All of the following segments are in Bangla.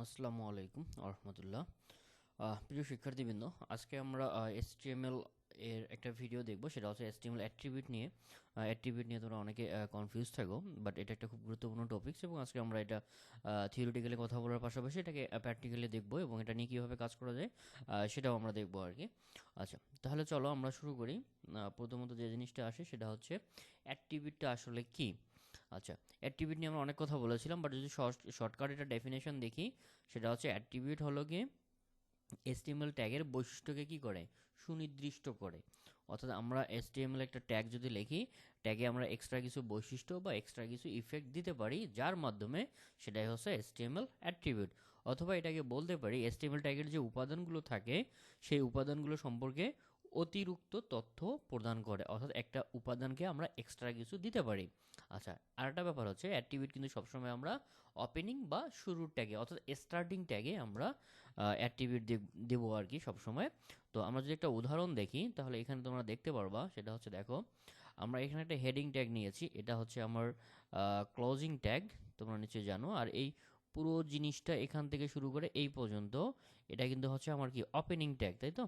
আসসালামু আলাইকুম রহমতুল্লাহ। প্রিয় শিক্ষার্থীবৃন্দ, আজকে আমরা HTML এর একটা ভিডিও দেখব। সেটা হচ্ছে HTML অ্যাট্রিবিউট নিয়ে। অ্যাট্রিবিউট নিয়ে তোমরা অনেকে কনফিউজ থাকো, বাট এটা একটা খুব গুরুত্বপূর্ণ টপিকস এবং আজকে আমরা এটা থিওরিটিক্যালি কথা বলার পাশাপাশি এটাকে প্র্যাকটিক্যালি দেখব এবং এটা নিয়ে কীভাবে কাজ করা যায় সেটাও আমরা দেখব আর কি। আচ্ছা, তাহলে চলো আমরা শুরু করি। প্রথমত যে জিনিসটা আসে সেটা হচ্ছে অ্যাট্রিবিউটটা আসলে কী। আচ্ছা, অ্যাট্রিবিউট নিয়ে আমরা অনেক কথা বলেছিলাম, বাট যদি শর্টকাট এটা ডেফিনেশন দেখি, সেটা হচ্ছে অ্যাট্রিবিউট হলো কি HTML ট্যাগের বৈশিষ্ট্যকে কি করে, সুনির্দিষ্ট করে। অর্থাৎ আমরা HTML একটা ট্যাগ যদি লিখি, ট্যাগে আমরা এক্সট্রা কিছু বৈশিষ্ট্য বা এক্সট্রা কিছু ইফেক্ট দিতে পারি, যার মাধ্যমে সেটাই হচ্ছে HTML অ্যাট্রিবিউট। অথবা এটাকে বলতে পারি HTML ট্যাগের যে উপাদানগুলো থাকে সেই উপাদানগুলো সম্পর্কে অতিরিক্ত তথ্য প্রদান করে, অর্থাৎ একটা উপাদানকে আমরা এক্সট্রা কিছু দিতে পারি। আচ্ছা, আরেকটা ব্যাপার হচ্ছে অ্যাট্রিবিউট কিন্তু সবসময় আমরা ওপেনিং বা শুরুর ট্যাগে অর্থাৎ স্টার্টিং ট্যাগে আমরা অ্যাট্রিবিউট দেবো আর কি সবসময়। তো আমরা যদি একটা উদাহরণ দেখি তাহলে এখানে তোমরা দেখতে পারবা, সেটা হচ্ছে দেখো আমরা এখানে একটা হেডিং ট্যাগ নিয়েছি, এটা হচ্ছে আমার ক্লোজিং ট্যাগ, তোমরা নিশ্চয়ই জানো। আর এই পুরো জিনিসটা এখান থেকে শুরু করে এই পর্যন্ত এটা কিন্তু হচ্ছে আমার কি ওপেনিং ট্যাগ, তাই তো,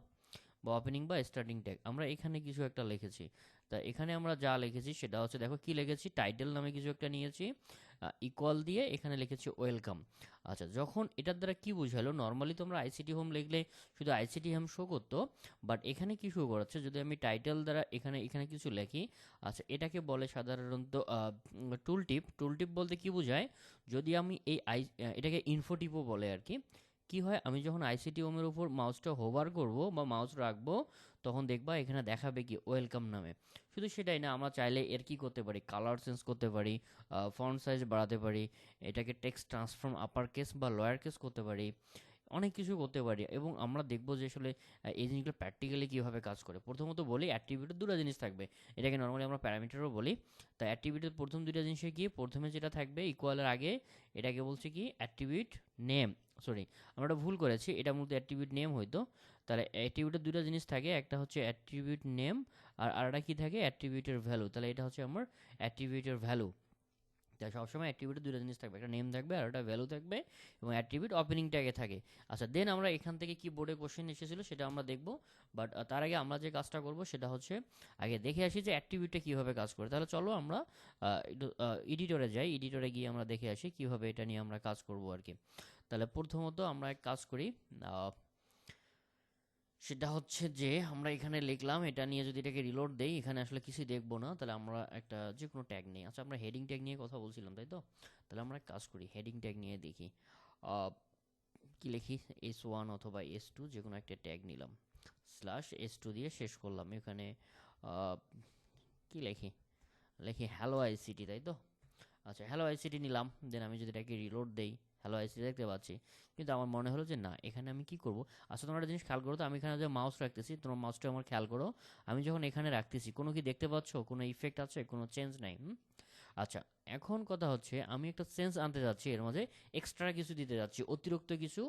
বা ওপেনিং বা স্টার্টিং ট্যাগ। আমরা এখানে কিছু একটা লিখেছি, তা এখানে আমরা যা লিখেছি সেটা হচ্ছে দেখো কি লিখেছি, টাইটেল নামে কিছু একটা নিয়েছি, ইকুয়াল দিয়ে এখানে লিখেছি ওয়েলকাম। আচ্ছা, যখন এটার দ্বারা কি বুঝালো, নর্মালি তোমরা আইসিটি হোম লিখলে শুধু আইসিটি হোম শো করতো, বাট এখানে কি শো করাচ্ছে, যদি আমি টাইটেল দ্বারা এখানে এখানে কিছু লিখি, আচ্ছা এটাকে বলে সাধারণত টুলটিপ। টুলটিপ বলতে কি বোঝায়, যদি আমি এটাকে ইনফোটিপও বলে আর কি। কি হয়, আমি যখন আইসিটি হোমের উপর মাউসটা হোভার করব বা মাউস রাখবো, তখন দেখবা এখানে দেখাবে কি ওয়েলকাম নামে। শুধু সেটাই না, আমরা চাইলে এর কি করতে পারি, কালার চেঞ্জ করতে পারি, ফন্ট সাইজ বাড়াতে পারি, এটাকে টেক্সট ট্রান্সফর্ম আপার কেস বা লোয়ার কেস করতে পারি, অনেক কিছু করতে পারি। এবং আমরা দেখবো যে আসলে এই জিনিসগুলো প্র্যাকটিক্যালি কীভাবে কাজ করে। প্রথমত বলি, অ্যাট্রিবিউটের দুটো জিনিস থাকবে, এটাকে নর্মালি আমরা প্যারামিটারও বলি। তা অ্যাট্রিবিউটের প্রথম দুটো জিনিসে কি, প্রথমে যেটা থাকবে ইকুয়ালের আগে, এটাকে বলছি কি অ্যাট্রিবিউট নেম। সরি, আমরা একটা ভুল করেছি, এটা মূলত অ্যাট্রিবিউট নেম হইতো। তাহলে অ্যাট্রিবিউটের দুটো জিনিস থাকে, একটা হচ্ছে অ্যাট্রিবিউট নেম আর আরেকটা কি থাকে, অ্যাট্রিবিউটের ভ্যালু। তাহলে এটা হচ্ছে আমার অ্যাট্রিবিউটের ভ্যালু। তাই সবসময় অ্যাট্রিবিউটের দুটো জিনিস থাকবে, একটা নেম থাকবে আর একটা ভ্যালু থাকবে, এবং অ্যাট্রিবিউট ওপেনিং ট্যাগে থাকে। আচ্ছা, দেন আমরা এখান থেকে কি বোর্ডে কোশ্চেন এসেছিল সেটা আমরা দেখব, বাট তার আগে আমরা যে কাজটা করব সেটা হচ্ছে আগে দেখে আসি যে অ্যাট্রিবিউটটা কীভাবে কাজ করে। তাহলে চলো আমরা একটু এডিটরে যাই, এডিটরে গিয়ে আমরা দেখে আসি কীভাবে এটা নিয়ে আমরা কাজ করব আর কি। তাহলে প্রথমত আমরা এক কাজ করি, সেটা হচ্ছে যে আমরা এখানে লিখলাম, এটা নিয়ে যদি এটাকে রিলোড দেই, এখানে আসলে কিছুই দেখবো না। তাহলে আমরা একটা যে কোনো ট্যাগ নিই। আচ্ছা, আমরা হেডিং ট্যাগ নিয়ে কথা বলছিলাম তাই তো, তাহলে আমরা এক কাজ করি, হেডিং ট্যাগ নিয়ে দেখি কি লিখি, S1 অথবা S2 যে কোনো একটা ট্যাগ নিলাম, /S2 দিয়ে শেষ করলাম। এখানে কি লিখি, লিখি হ্যালো আইসিটি, তাই তো। আচ্ছা, হ্যালো আইসিটি নিলাম, দেন আমি যদি এটাকে রিলোড দেই, হ্যালো আইসিটি দেখতে পাচ্ছি। কিন্তু আমার মনে হলো যে না, এখানে আমি কি করব। আচ্ছা, তোমরা একটা জিনিস খেয়াল করো তো, আমি এখানে যে মাউস রাখতেছি, তোমার মাউসটা আমার খেয়াল করো, আমি যখন এখানে রাখতেছি কোনো কি দেখতে পাচ্ছ, কোনো ইফেক্ট আছে, কোনো চেঞ্জ নাই। আচ্ছা, এখন কথা হচ্ছে আমি একটা চেঞ্জ আনতে যাচ্ছি, এর মাঝে এক্সট্রা কিছু দিতে যাচ্ছি, অতিরিক্ত কিছু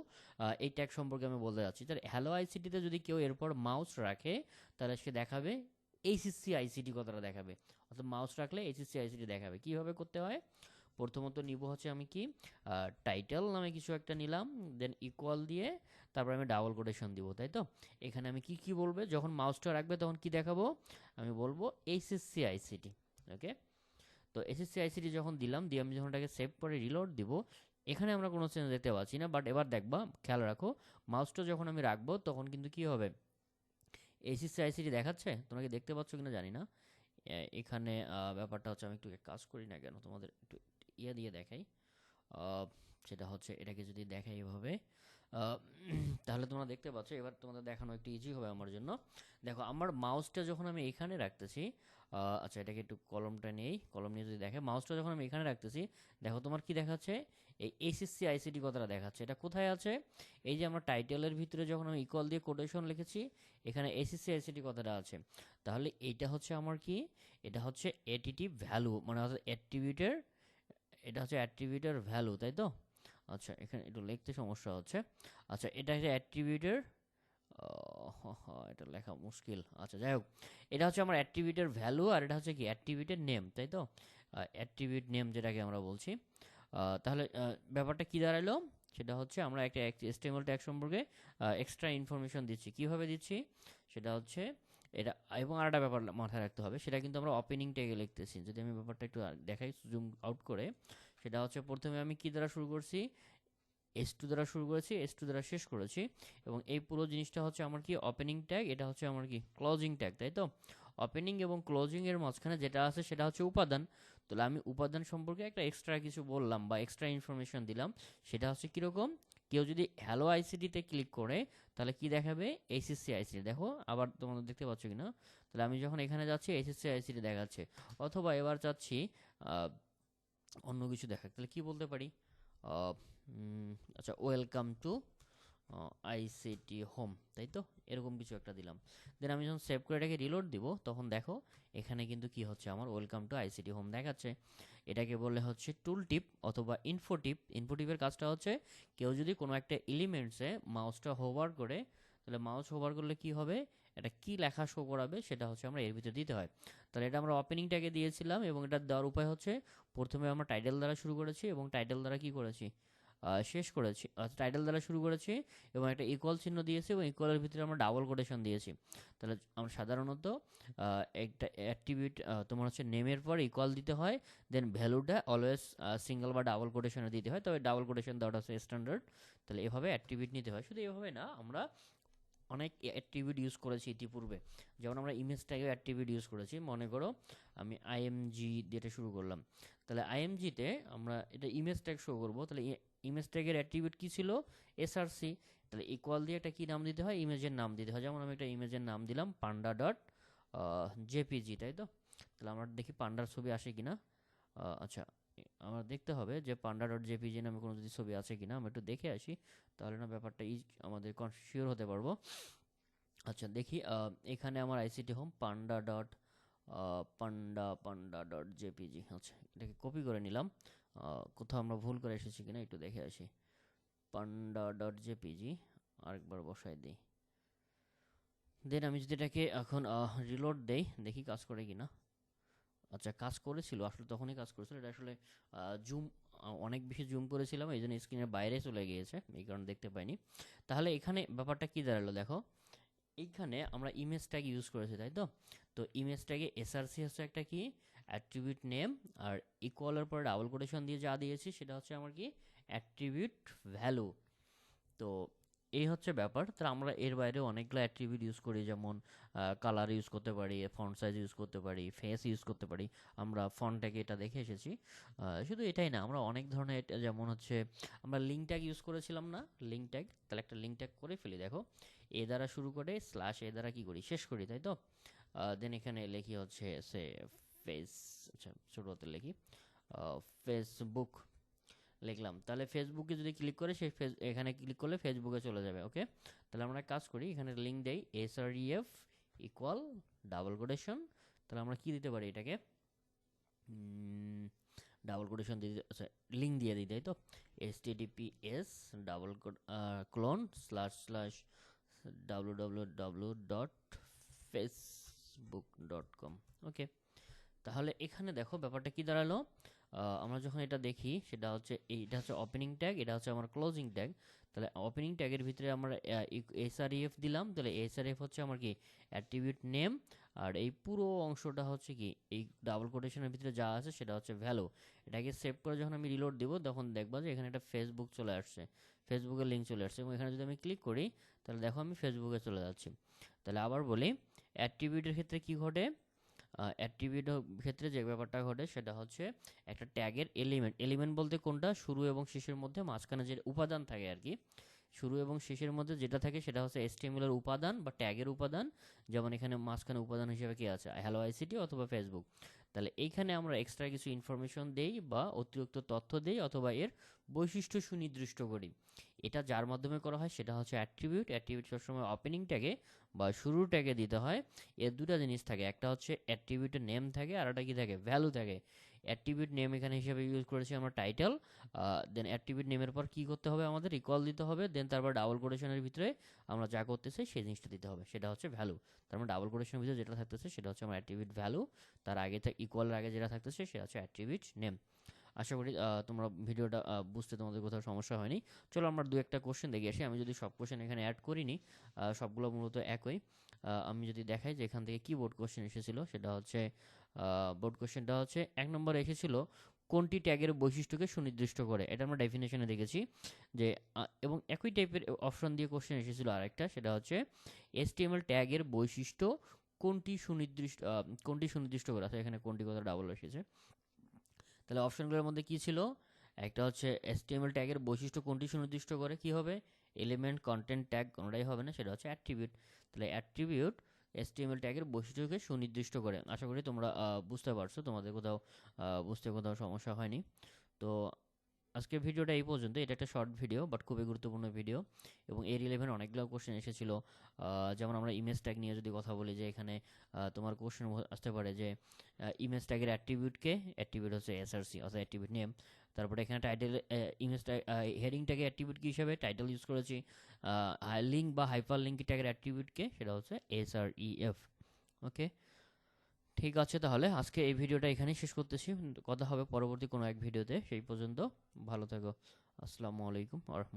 এই ট্যাগ সম্পর্কে আমি বলতে যাচ্ছি। তাহলে হ্যালো আইসিটিতে যদি কেউ এরপর মাউস রাখে, তাহলে সে দেখাবে এইচএসসি আইসিটি কথাটা দেখাবে, অর্থাৎ মাউস রাখলে এইচএসসি আইসিটি দেখাবে। কীভাবে করতে হয়, প্রথমত নিব হচ্ছে আমি কি টাইটেল নামে কিছু একটা নিলাম, দেন ইকুয়াল দিয়ে তারপর আমি ডাবল কোটেশন দিব, তাই তো। এখানে আমি কি কি বলবে, যখন মাউসটা রাখবে তখন কি দেখাবো, আমি বলবো এইচএসসি আইসিটি। ওকে, তো এসএসসি আইসিটি যখন দিলাম, দিয়ে আমি যখন এটাকে সেভ করে রিলোড দিব, এখানে আমরা কোনো চেঞ্জ দেখতে পাচ্ছি না। বাট এবার দেখবা, খেয়াল রাখো, মাউসটা যখন আমি রাখবো তখন কিন্তু কি হবে, এইচএসসি আইসিটি দেখাচ্ছে। তোমরা কি দেখতে পাচ্ছ কিনা জানি না। এখানে ব্যাপারটা হচ্ছে, আমি একটু কাজ করি না কেন, তোমাদের একটু ইয়ে দিয়ে দেখাই। সেটা হচ্ছে এটাকে যদি দেখাই এভাবে, আহ, তাহলে তোমরা দেখতে পাচ্ছ। এবার তোমাদের দেখানো একটু ইজি হবে আমার জন্য। দেখো, আমার মাউসটা যখন আমি এখানে রাখতেছি, আচ্ছা এটাকে একটু কলমটা নেই, কলম নিয়ে যদি দেখে, মাউসটা যখন আমি এখানে রাখতেছি, দেখো তোমার কি দেখাচ্ছে, এই এইচএসসি আইসিটি কথাটা দেখাচ্ছে। এটা কোথায় আছে, এই যে আমরা টাইটেলের ভিতরে যখন আমি ইকুয়াল দিয়ে কোটেশন লিখেছি, এখানে এইচএসসি আইসিটি কথাটা আছে। তাহলে এইটা হচ্ছে আমার কি, এটা হচ্ছে এটিটি ভ্যালু, মানে অর্থাৎ অ্যাট্রিবিউটের, এটা হচ্ছে অ্যাট্রিবিউটের ভ্যালু, তাই তো। আচ্ছা, এখানে একটু লিখতে সমস্যা হচ্ছে। আচ্ছা, এটা হচ্ছে অ্যাট্রিবিউটের, এটা লেখা মুশকিল। আচ্ছা, যাই হোক, এটা হচ্ছে আমার অ্যাট্রিবিউটের ভ্যালু, আর এটা হচ্ছে কি অ্যাট্রিবিউটের নেম, তাই তো। অ্যাট্রিবিউট নেম যেটাকে আমরা বলছি। তাহলে ব্যাপারটা কি দাঁড়ালো, সেটা হচ্ছে আমরা একটা HTML ট্যাগ সম্পর্কে এক্সট্রা ইনফরমেশন দিচ্ছি। কিভাবে দিচ্ছি সেটা হচ্ছে এটা, এবং আরেকটা ব্যাপার মাথায় রাখতে হবে, সেটা কিন্তু আমরা ওপেনিং ট্যাগে লিখতেছি। যদি আমি ব্যাপারটা একটু দেখাই জুম আউট করে, সেটা হচ্ছে প্রথমে আমি কি দ্বারা শুরু করছি, S2 দ্বারা শুরু করেছি, S2 দ্বারা শেষ করেছি, এবং এই পুরো জিনিসটা হচ্ছে আমার কি ওপেনিং ট্যাগ, এটা হচ্ছে আমার কি ক্লোজিং ট্যাগ, তাই তো? ওপেনিং এবং ক্লোজিং এর মাঝখানে যেটা আছে সেটা হচ্ছে উপাদান। তাহলে আমি উপাদান সম্পর্কে একটা এক্সট্রা কিছু বললাম বা এক্সট্রা ইনফরমেশন দিলাম, সেটা হচ্ছে কীরকম, কেউ যদি হ্যালো আইসিটিতে ক্লিক করে তাহলে কি দেখাবে, HSC ICT। দেখো আবার তোমাদের দেখতে পাচ্ছ কিনা, তাহলে আমি যখন এখানে যাচ্ছি HSC ICT দেখাচ্ছে, অথবা এবার চাচ্ছি অন্য কিছু দেখাক, তাহলে কি বলতে পারি, আহ, আচ্ছা ওয়েলকাম টু আইসিটি হোম, তাই তো? এরকম কিছু একটা দিলাম। দেন আমি যখন সেভ করে এটাকে রিলোড দিব, তখন দেখো এখানে কিন্তু কি হচ্ছে, আমার ওয়েলকাম টু আইসিটি হোম দেখাচ্ছে। এটাকে বললে হচ্ছে টুল টিপ অথবা ইনফোটিপ। ইনফোটিপের কাজটা হচ্ছে কেউ যদি কোনো একটা এলিমেন্টসে মাউসটা হোভার করে, তাহলে মাউস হোভার করলে কি হবে, এটা কি লেখা শো করাবে সেটা হচ্ছে আমরা এর ভিতরে দিতে হয়। তাহলে এটা আমরা ওপেনিং ট্যাগে দিয়েছিলাম, এবং এটা দেওয়ার উপায় হচ্ছে প্রথমে আমরা টাইটেল দ্বারা শুরু করেছি, এবং টাইটেল দ্বারা কি করেছি, শেষ করেছি। টাইটেল দ্বারা শুরু করেছি এবং একটা ইকুয়াল চিহ্ন দিয়েছি, এবং ইকুয়ালের ভিতরে আমরা ডাবল কোটেশন দিয়েছি। তাহলে আমরা সাধারণত একটা অ্যাট্রিবিউট তোমার হচ্ছে নেমের পর ইকুয়াল দিতে হয়, দেন ভ্যালুটা অলওয়েজ সিঙ্গেল বা ডাবল কোটেশনে দিতে হয়, তবে ডাবল কোটেশন দেওয়াটা হচ্ছে স্ট্যান্ডার্ড। তাহলে এভাবে অ্যাট্রিবিউট নিতে হয়। শুধু এভাবে না, আমরা অনেক অ্যাট্রিবিউট ইউজ করেছি ইতিপূর্বে, যেমন আমরা ইমেজ ট্যাগেও অ্যাট্রিবিউট ইউজ করেছি। মনে করো আমি আইএমজি দিয়ে শুরু করলাম, তাহলে আইএমজিতে আমরা এটা ইমেজ ট্যাগ শো করবো, তাহলে ইমেজ ট্যাগের অ্যাট্রিবিউট কী ছিল, এসআরসি। তাহলে ইকুয়াল দিয়ে একটা কী নাম দিতে হয়, ইমেজের নাম দিতে হয়। যেমন আমি একটা ইমেজের নাম দিলাম পান্ডা ডট জেপিজি, তাই তো? তাহলে আমরা দেখি পান্ডার ছবি আসে কিনা। আচ্ছা, আমার দেখতে হবে যে পান্ডা ডট জেপিজি নামে কোনো যদি ছবি আছে কিনা, আমরা একটু দেখে আসি, তাহলে না ব্যাপারটা আমাদের শিওর হতে পারবো। আচ্ছা দেখি, এখানে আমার আইসিটি হোম পান্ডা ডট পান্ডা ডট জেপিজি, আচ্ছা এটাকে কপি করে নিলাম। কোথাও আমরা ভুল করে এসেছি কিনা একটু দেখে আসি। পান্ডা ডট জেপিজি আরেকবার বসাই দিই। দেন আমি যদি এটাকে এখন রিলোড দেই, দেখি কাজ করে কিনা। আচ্ছা কাজ করেছিল, আসলে তখনই কাজ করেছিল। এটা আসলে জুম অনেক বেশি জুম করেছিলাম, এই জন্য স্ক্রিনের বাইরে চলে গিয়েছে, এই কারণে দেখতে পাইনি। তাহলে এখানে ব্যাপারটা কি দাঁড়ালো দেখো, এইখানে আমরা ইমেজ ট্যাগ ইউজ করেছি, তাই তো? তো ইমেজ ট্যাগে এসআরসি হচ্ছে একটা কি অ্যাট্রিবিউট নেম, আর ইকুয়ালের পরে ডাবল কোটেশন দিয়ে যা দিয়েছি সেটা হচ্ছে আমার কি অ্যাট্রিবিউট ভ্যালু। তো এই হচ্ছে ব্যাপার। তাহলে আমরা এর বাইরে অনেকগুলো অ্যাট্রিবিউট ইউজ করি, যেমন কালার ইউজ করতে পারি, ফন্ট সাইজ ইউজ করতে পারি, ফেস ইউজ করতে পারি। আমরা ফন্ট ট্যাগে এটা দেখে এসেছি। শুধু এটাই না, আমরা অনেক ধরনের যেমন হচ্ছে আমরা লিঙ্ক ট্যাগ ইউজ করেছিলাম না, লিঙ্ক ট্যাগ। তাহলে একটা লিঙ্ক ট্যাগ করে ফেলি, দেখো এ দ্বারা শুরু করে স্ল্যাশ এ দ্বারা কি করি, শেষ করি, তাই তো? দেন এখানে লিখি হচ্ছে সে ফেস, আচ্ছা ছোটো হাতে লিখি ফেসবুক লিখলাম। তাহলে ফেসবুকে যদি ক্লিক করে সেই এখানে ক্লিক করলে ফেসবুকে চলে যাবে। ওকে, তাহলে আমরা কাজ করি, এখানে লিঙ্ক দেই SREF ইকুয়াল ডাবল কোটেশন। তাহলে আমরা কি দিতে পারি এটাকে, ডাবল কোটেশন দিয়ে, আচ্ছা লিঙ্ক দিয়ে দিই, তাই তো? HTTPS double clone slash slash www.facebook.com। ওকে, তাহলে এখানে দেখো ব্যাপারটা কি দাঁড়ালো, আমরা যখন এটা দেখি সেটা হচ্ছে এইটা হচ্ছে ওপেনিং ট্যাগ, এটা হচ্ছে আমার ক্লোজিং ট্যাগ। তাহলে ওপেনিং ট্যাগের ভিতরে আমরা SREF দিলাম, তাহলে SREF হচ্ছে আমার কি অ্যাট্রিবিউট নেম, আর এই পুরো অংশটা হচ্ছে কি এই ডাবল কোটেশনের ভিতরে যা আছে সেটা হচ্ছে ভ্যালু। এটাকে সেভ করে যখন আমি রিলোড দিব, তখন দেখবা যে এখানে একটা ফেসবুক চলে আসছে, ফেসবুকের লিঙ্ক চলে আসছে, এবং এখানে যদি আমি ক্লিক করি তাহলে দেখো আমি ফেসবুকে চলে যাচ্ছি। তাহলে আবার বলি, অ্যাট্রিবিউটের ক্ষেত্রে কি ঘটে, অ্যাট্রিবিউট ক্ষেত্রে যে ব্যাপারটা ঘটে সেটা হচ্ছে একটা ট্যাগের এলিমেন্ট বলতে কোনটা, শুরু এবং শেষের মধ্যে মাঝখানে যে উপাদান থাকে আর কি, শুরু এবং শেষের মধ্যে যেটা থাকে সেটা হচ্ছে HTML এর উপাদান বা ট্যাগের উপাদান। যেমন এখানে মাঝখানে উপাদান হিসেবে কি আছে, হ্যালো আইসিটি অথবা ফেসবুক। তাহলে এইখানে আমরা এক্সট্রা কিছু ইনফরমেশন দেই বা অতিরিক্ত তথ্য দেই, অথবা এর বৈশিষ্ট্য সুনির্দিষ্ট করি। এটা যার মাধ্যমে করা হয় সেটা হচ্ছে অ্যাট্রিবিউট। অ্যাট্রিবিউট সবসময় ওপেনিং ট্যাগে বা শুরুর ট্যাগে দিতে হয়। এর দুটা জিনিস থাকে, একটা হচ্ছে অ্যাট্রিবিউটের নেম থাকে, আর একটা কি থাকে, ভ্যালু থাকে। অ্যাট্রিবিউট নেম এখানে হিসেবে ইউজ করেছি আমরা টাইটেল। দেন অ্যাট্রিবিউট নেমের পর কি করতে হবে, আমাদের ইকুয়াল দিতে হবে, দেন তারপর ডাবল কোটেশনের ভিতরে আমরা যা করতে চাই সেই জিনিসটা দিতে হবে, সেটা হচ্ছে ভ্যালু। তার মানে ডাবল কোটেশনের ভিতরে যেটা থাকতেছে সেটা হচ্ছে আমার অ্যাট্রিবিউট ভ্যালু, তার আগে ইকুয়ালের আগে যেটা থাকতেছে সেটা হচ্ছে অ্যাট্রিবিউট নেম। আশা করি তোমরা ভিডিওটা বুঝতে তোমাদের কোথাও সমস্যা হয়নি। চলো আমরা দু একটা কোশ্চেন দেখে আসি। আমি যদি সব কোশ্চেন এখানে অ্যাড করিনি, সবগুলো মূলত একই। আমি যদি দেখাই যে এখান থেকে কি বোর্ড কোশ্চেন এসেছিল, সেটা হচ্ছে বোর্ড কোশ্চেনটা হচ্ছে 1 নম্বরে এসেছিল কোনটি ট্যাগের বৈশিষ্ট্যকে সুনির্দিষ্ট করে। এটা আমরা ডেফিনেশনে দেখেছি যে এবং একই টাইপের অপশন দিয়ে কোশ্চেন এসেছিল আরেকটা, সেটা হচ্ছে HTML ট্যাগের বৈশিষ্ট্য কোনটি সুনির্দিষ্ট করে। অর্থাৎ এখানে কোনটি কথা ডাবল এসেছে। তাহলে অপশনগুলোর মধ্যে কি ছিল? একটা হচ্ছে HTML ট্যাগের বৈশিষ্ট্য কোনটি সুনির্দিষ্ট করে, কি হবে? এলিমেন্ট, কন্টেন্ট, ট্যাগ কোনোটাই হবে না, সেটা হচ্ছে অ্যাট্রিবিউট। তাহলে অ্যাট্রিবিউট HTML ট্যাগের বৈশিষ্ট্যকে সুনির্দিষ্ট করে। আশা করি তোমরা বুঝতে পারছো, তোমাদের কোথাও বুঝতে কোথাও সমস্যা হয়নি। তো আজকের ভিডিওটা এই পর্যন্ত। এটা একটা শর্ট ভিডিও বাট খুবই গুরুত্বপূর্ণ ভিডিও, এবং এর রিলেভেন্ট অনেকগুলো কোশ্চেন এসেছিল। যেমন আমরা ইমেজ ট্যাগ নিয়ে যদি কথা বলি, যে এখানে তোমার কোশ্চেন আসতে পারে যে ইমেজ ট্যাগের অ্যাট্রিবিউটকে, অ্যাট্রিবিউট হচ্ছে এসআরসি অর্থাৎ অ্যাট্রিবিউট নেম। তারপরে এখানে টাইটেল, ইমেজ ট্যাগ হেডিং ট্যাগের অ্যাট্রিবিউট কী হিসাবে টাইটেল ইউজ করেছি। লিঙ্ক বা হাইপার লিঙ্ক ট্যাগের অ্যাট্রিবিউটকে, সেটা হচ্ছে এসআরইএফ। ওকে, ঠিক আছে, তাহলে আজকে এই ভিডিওটা এখানেই শেষ করতেছি। কথা হবে পরবর্তী কোনো এক ভিডিওতে। সেই পর্যন্ত ভালো থাকো। আসসালামু আলাইকুম।